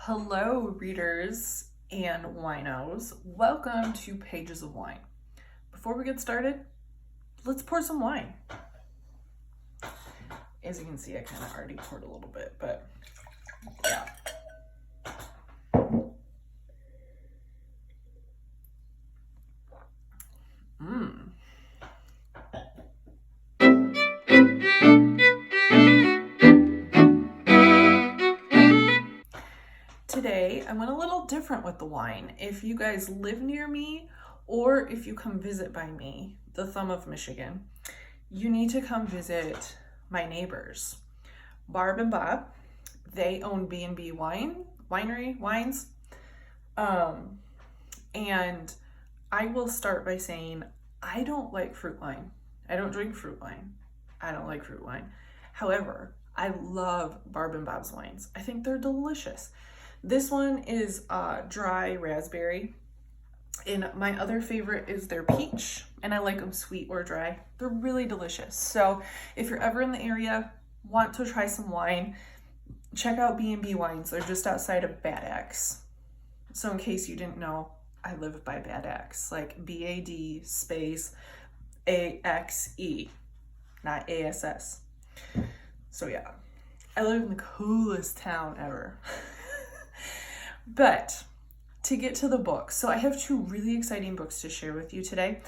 Hello, readers and winos. Welcome to Pages of Wine. Before we get started, let's pour some wine. As you can see, I kind of already poured a little bit, but yeah. Today, I went a little different with the wine. If you guys live near me or if you come visit by me, the thumb of Michigan, you need to come visit my neighbors, Barb and Bob. They own B&B wines. And I will start by saying, I don't like fruit wine. I don't drink fruit wine. I don't like fruit wine. However, I love Barb and Bob's wines. I think they're delicious. This one is dry raspberry, and my other favorite is their peach, and I like them sweet or dry. They're really delicious. So if you're ever in the area, want to try some wine, check out B&B Wines. They're just outside of Bad Axe. So in case you didn't know, I live by Bad Axe, like BAD space AXE, not ASS. So yeah, I live in the coolest town ever. But to get to the book, so I have two really exciting books to share with you today.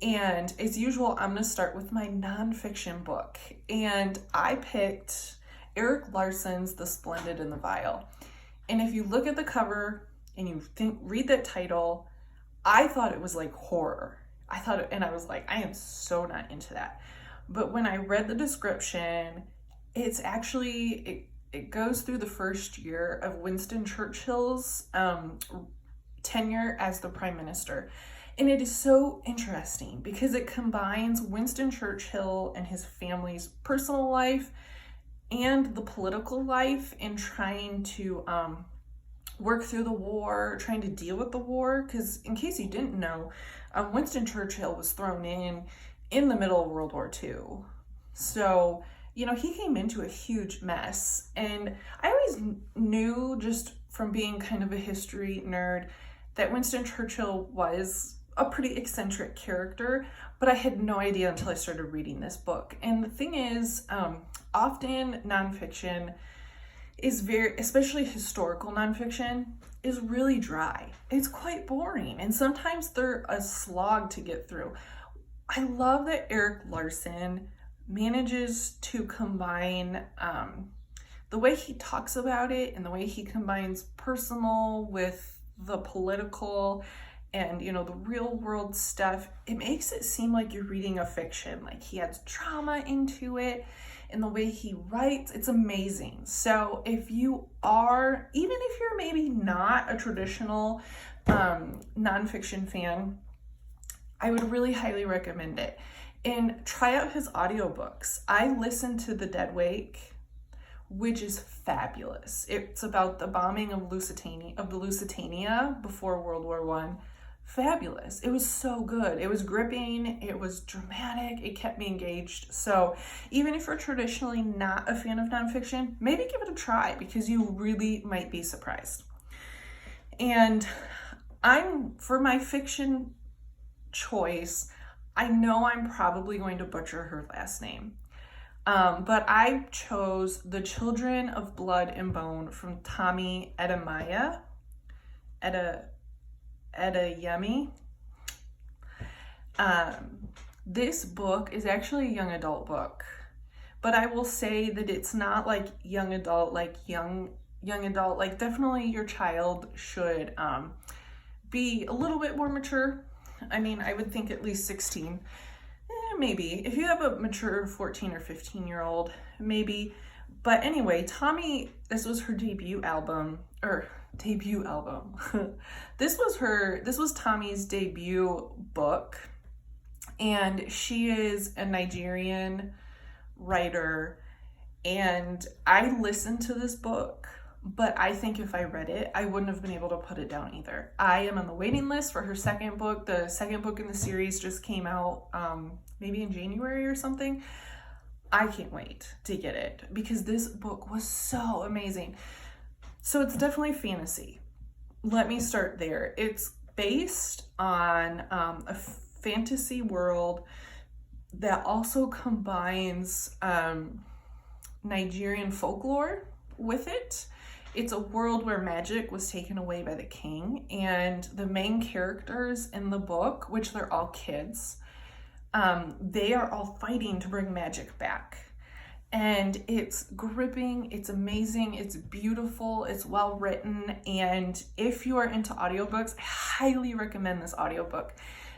And as usual, I'm going to start with my nonfiction book. And I picked Erik Larson's The Splendid and The Vile. And if you look at the cover and you read that title, I thought it was like horror. And I was like, I am so not into that. But when I read the description, it's actually, it goes through the first year of Winston Churchill's tenure as the prime minister. And it is so interesting because it combines Winston Churchill and his family's personal life and the political life in trying to work through the war, trying to deal with the war. Because in case you didn't know, Winston Churchill was thrown in the middle of World War II. So, you know, he came into a huge mess. And I always knew, just from being kind of a history nerd, that Winston Churchill was a pretty eccentric character, but I had no idea until I started reading this book. And the thing is, often nonfiction is especially historical nonfiction, is really dry. It's quite boring, and sometimes they're a slog to get through. I love that Erik Larson manages to combine the way he talks about it and the way he combines personal with the political and, you know, the real world stuff. It makes it seem like you're reading a fiction. Like, he adds drama into it, and the way he writes, it's amazing. So if you are, even if you're maybe not a traditional nonfiction fan, I would really highly recommend it. And try out his audiobooks. I listened to The Dead Wake, which is fabulous. It's about the bombing of the Lusitania before World War I. Fabulous. It was so good. It was gripping. It was dramatic. It kept me engaged. So even if you're traditionally not a fan of nonfiction, maybe give it a try, because you really might be surprised. And for my fiction choice, I know I'm probably going to butcher her last name, but I chose The Children of Blood and Bone from Tomi Adeyemi. This book is actually a young adult book, but I will say that it's not like young adult, like definitely your child should be a little bit more mature. I mean, I would think at least 16, maybe. If you have a mature 14 or 15-year-old, maybe. But anyway, Tomi, this was her debut album. This was Tomi's debut book. And she is a Nigerian writer. And I listened to this book, but I think if I read it, I wouldn't have been able to put it down either. I am on the waiting list for her second book. The second book in the series just came out maybe in January or something. I can't wait to get it because this book was so amazing. So it's definitely fantasy. Let me start there. It's based on a fantasy world that also combines Nigerian folklore with it. It's a world where magic was taken away by the king, and the main characters in the book, which they're all kids, they are all fighting to bring magic back. And it's gripping, it's amazing, it's beautiful, it's well written, and if you are into audiobooks, I highly recommend this audiobook.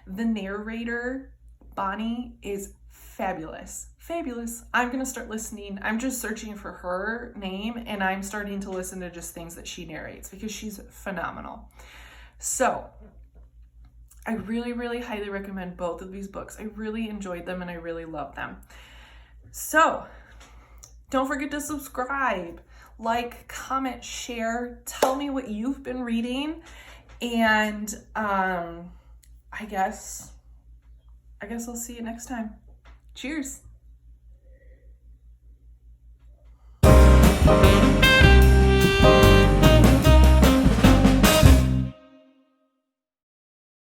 The narrator, Bonnie, is fabulous. Fabulous. I'm gonna start listening. I'm just searching for her name, and I'm starting to listen to just things that she narrates because she's phenomenal. So I really, really highly recommend both of these books. I really enjoyed them and I really love them. So don't forget to subscribe, like, comment, share, tell me what you've been reading, and I guess I'll see you next time. Cheers.